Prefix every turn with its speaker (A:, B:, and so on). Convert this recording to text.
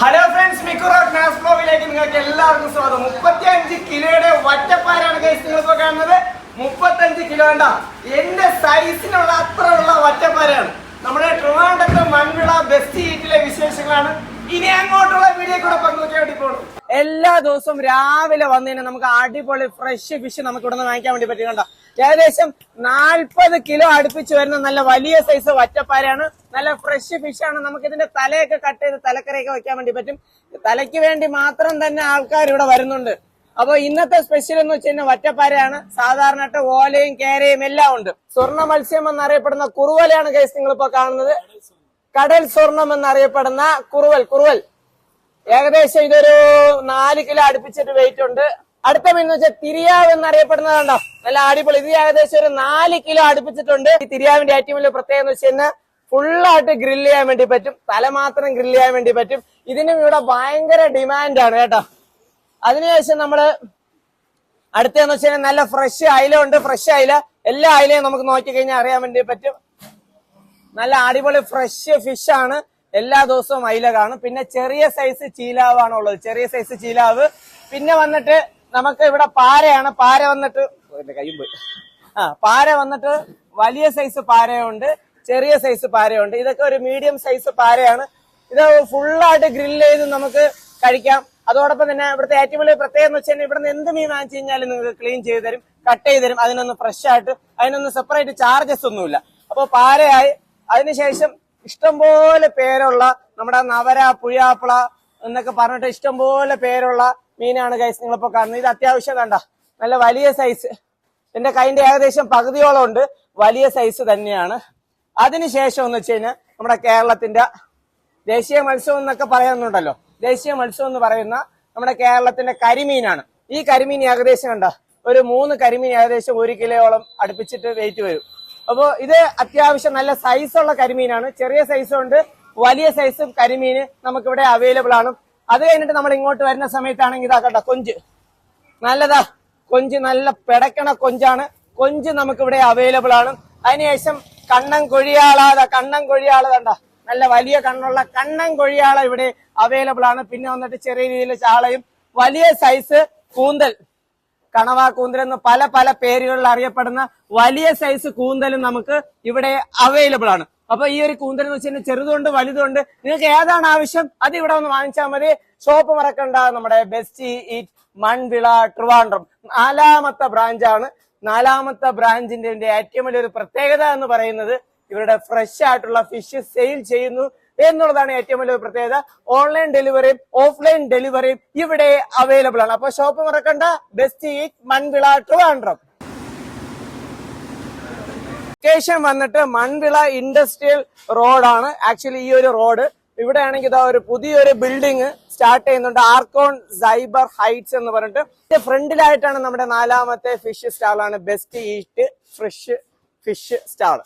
A: Hello friends, മിക്കുറോക്ക് നാസ് ബ്ലോഗിലേക്ക് നിങ്ങൾക്ക് എല്ലാവർക്കും സ്വാഗതം. 35 കിലോയുടെ വറ്റപ്പാരയാണ് ഗൈസ് നിങ്ങളിപ്പോ കാണുന്നത്. 35 കിലോ വേണ്ട, എന്റെ സൈസിനുള്ള അത്രയുള്ള വറ്റപ്പാരയാണ്. നമ്മുടെ ട്രിവാൻഡ്രത്തെ മൺവിള ബെസ്റ്റ് ഈറ്റിലെ വിശേഷങ്ങളാണ് ഇനി അങ്ങോട്ടുള്ള വീഡിയോ കൂടെ പങ്കുവയ്ക്കാൻ വേണ്ടി പോകണം. എല്ലാ ദിവസവും രാവിലെ വന്നതിന് നമുക്ക് അടിപൊളി ഫ്രഷ് ഫിഷ് നമുക്ക് ഇവിടെ നിന്ന് വാങ്ങിക്കാൻ വേണ്ടി പറ്റുന്നുണ്ടോ. ഏകദേശം 40 കിലോ അടുപ്പിച്ച് വരുന്ന നല്ല വലിയ സൈസ് വറ്റപ്പാരയാണ്. നല്ല ഫ്രഷ് ഫിഷാണ്. നമുക്ക് ഇതിന്റെ തലയൊക്കെ കട്ട് ചെയ്ത് തലക്കറിയൊക്കെ വെക്കാൻ വേണ്ടി പറ്റും. തലയ്ക്ക് വേണ്ടി മാത്രം തന്നെ ആൾക്കാർ ഇവിടെ വരുന്നുണ്ട്. അപ്പൊ ഇന്നത്തെ സ്പെഷ്യൽ എന്ന് വെച്ച് കഴിഞ്ഞാൽ വറ്റപ്പാരയാണ്. സാധാരണ ഓലയും കേരയും എല്ലാം ഉണ്ട്. സ്വർണ്ണ മത്സ്യം എന്നറിയപ്പെടുന്ന കുറുവലയാണ് ഗൈസ് നിങ്ങളിപ്പോ കാണുന്നത്. കടൽ സ്വർണം എന്നറിയപ്പെടുന്ന കുറുവൽ ഏകദേശം ഇതൊരു 4 കിലോ അടുപ്പിച്ചിട്ട് വെയിറ്റ് ഉണ്ട്. അടുത്ത മീൻ എന്ന് വെച്ചാൽ തിരിയാവ് എന്നറിയപ്പെടുന്നതുണ്ടോ, നല്ല അടിപൊളി. ഇത് ഏകദേശം ഒരു 4 കിലോ അടുപ്പിച്ചിട്ടുണ്ട്. ഈ തിരിയാവിന്റെ ഏറ്റവും വലിയ പ്രത്യേകത എന്ന് വെച്ച് കഴിഞ്ഞാൽ ഫുള്ളായിട്ട് ഗ്രില്ല് ചെയ്യാൻ വേണ്ടി പറ്റും. തല മാത്രം ഗ്രില്ല് ചെയ്യാൻ വേണ്ടി പറ്റും. ഇതിനും ഇവിടെ ഭയങ്കര ഡിമാൻഡാണ് കേട്ടോ. അതിനുശേഷം നമ്മള് അടുത്തെന്ന് വെച്ച് കഴിഞ്ഞാൽ നല്ല ഫ്രഷ് അയില ഉണ്ട്. ഫ്രഷ് അയില, എല്ലാ അയിലയും നമുക്ക് നോക്കിക്കഴിഞ്ഞാൽ അറിയാൻ വേണ്ടി പറ്റും. നല്ല അടിപൊളി ഫ്രഷ് ഫിഷ് ആണ്. എല്ലാ ദിവസവും അയില കാണും. പിന്നെ ചെറിയ സൈസ് ചീലാവാണ് ഉള്ളത്, ചെറിയ സൈസ് ചീലാവ്. പിന്നെ വന്നിട്ട് നമുക്ക് ഇവിടെ പാരയാണ്. പാര വന്നിട്ട് പാര വന്നിട്ട് വലിയ സൈസ് പാരയുണ്ട്, ചെറിയ സൈസ് പാരയുണ്ട്. ഇതൊക്കെ ഒരു മീഡിയം സൈസ് പാരയാണ്. ഇത് ഫുള്ളായിട്ട് ഗ്രില്ല് ചെയ്ത് നമുക്ക് കഴിക്കാം. അതോടൊപ്പം തന്നെ ഇവിടുത്തെ ഏറ്റവും വലിയ പ്രത്യേകത എന്ന് വെച്ചാൽ ഇവിടുന്ന് എന്ത് മീൻ വാങ്ങിച്ചു കഴിഞ്ഞാലും നിങ്ങൾക്ക് ക്ലീൻ ചെയ്ത് തരും, കട്ട് ചെയ്ത് തരും. അതിനൊന്ന് ഫ്രഷ് ആയിട്ട്, അതിനൊന്ന് സെപ്പറേറ്റ് ചാർജസ് ഒന്നുമില്ല. അപ്പൊ പാരയായി. അതിനുശേഷം ഇഷ്ടംപോലെ പേരുള്ള നമ്മുടെ നവര, പുഴാപ്പിള എന്നൊക്കെ പറഞ്ഞിട്ട് ഇഷ്ടംപോലെ പേരുള്ള മീനാണ് ഗൈസ് നിങ്ങളിപ്പോ കാണുന്നത്. ഇത് അത്യാവശ്യം കണ്ട നല്ല വലിയ സൈസ്, എന്റെ കൈന്റെ ഏകദേശം പകുതിയോളം ഉണ്ട്. വലിയ സൈസ് തന്നെയാണ്. അതിനുശേഷം എന്ന് വെച്ച് കഴിഞ്ഞാൽ നമ്മുടെ കേരളത്തിന്റെ ദേശീയ മത്സ്യം എന്നൊക്കെ പറയുന്നുണ്ടല്ലോ, ദേശീയ മത്സ്യം എന്ന് പറയുന്ന നമ്മുടെ കേരളത്തിന്റെ കരിമീനാണ്. ഈ കരിമീൻ ഏകദേശം കണ്ട ഒരു 3 കരിമീൻ ഏകദേശം 1 കിലോയോളം അടുപ്പിച്ചിട്ട് വെയിറ്റ് വരും. അപ്പോ ഇത് അത്യാവശ്യം നല്ല സൈസുള്ള കരിമീനാണ്. ചെറിയ സൈസും ഉണ്ട്, വലിയ സൈസും കരിമീന് നമുക്കിവിടെ അവൈലബിൾ ആണ്. അത് കഴിഞ്ഞിട്ട് നമ്മൾ ഇങ്ങോട്ട് വരുന്ന സമയത്താണെങ്കിൽ ഇതാക്കണ്ട കൊഞ്ച്, നല്ലതാ കൊഞ്ച്, നല്ല പിടക്കണ കൊഞ്ചാണ്. കൊഞ്ച് നമുക്കിവിടെ അവൈലബിൾ ആണ്. അതിനുശേഷം കണ്ണൻ കൊഴിയാള കണ്ട നല്ല വലിയ കണ്ണുള്ള കണ്ണൻ കൊഴിയാള ഇവിടെ അവൈലബിൾ ആണ്. പിന്നെ വന്നിട്ട് ചെറിയ രീതിയിൽ ചാളയും, വലിയ സൈസ് കൂന്തൽ, കണവ കൂന്തൽ എന്ന് പല പല പേരുകളിൽ അറിയപ്പെടുന്ന വലിയ സൈസ് കൂന്തലും നമുക്ക് ഇവിടെ അവൈലബിൾ ആണ്. അപ്പൊ ഈ ഒരു കൂന്തൽ എന്ന് വെച്ചാൽ ചെറുതുണ്ട് വലുതുണ്ട്. നിങ്ങൾക്ക് ഏതാണ് ആവശ്യം അത് ഇവിടെ ഒന്ന് വാങ്ങിച്ചാൽ മതി. ഷോപ്പ് മറക്കണ്ട, നമ്മുടെ ബെസ്റ്റ് ഈറ്റ് മൺവിള ട്രിവാൻഡ്രം 4ാമത്തെ ബ്രാഞ്ചാണ്. 4ാമത്തെ ബ്രാഞ്ചിന്റെ ഏറ്റവും വലിയൊരു പ്രത്യേകത എന്ന് പറയുന്നത് ഇവരുടെ ഫ്രഷ് ആയിട്ടുള്ള ഫിഷ് സെയിൽ ചെയ്യുന്നു എന്നുള്ളതാണ് ഏറ്റവും വലിയ പ്രത്യേകത. ഓൺലൈൻ ഡെലിവറിയും ഓഫ്ലൈൻ ഡെലിവറിയും ഇവിടെ അവൈലബിൾ ആണ്. അപ്പൊ ഷോപ്പ് മറക്കണ്ട, best eat Manvila Trivandrum. Location വന്നിട്ട് മൺവിള ഇൻഡസ്ട്രിയൽ റോഡാണ്. ആക്ച്വലി ഈ ഒരു റോഡ് ഇവിടെ ആണെങ്കിൽ ഇതാ ഒരു പുതിയൊരു ബിൽഡിംഗ് സ്റ്റാർട്ട് ചെയ്യുന്നുണ്ട്, ആർക്കോൺ സൈബർ ഹൈറ്റ്സ് എന്ന് പറഞ്ഞിട്ട്. ഫ്രണ്ടിലായിട്ടാണ് നമ്മുടെ 4ാമത്തെ ഫിഷ് സ്റ്റാളാണ് best eat fresh fish stall.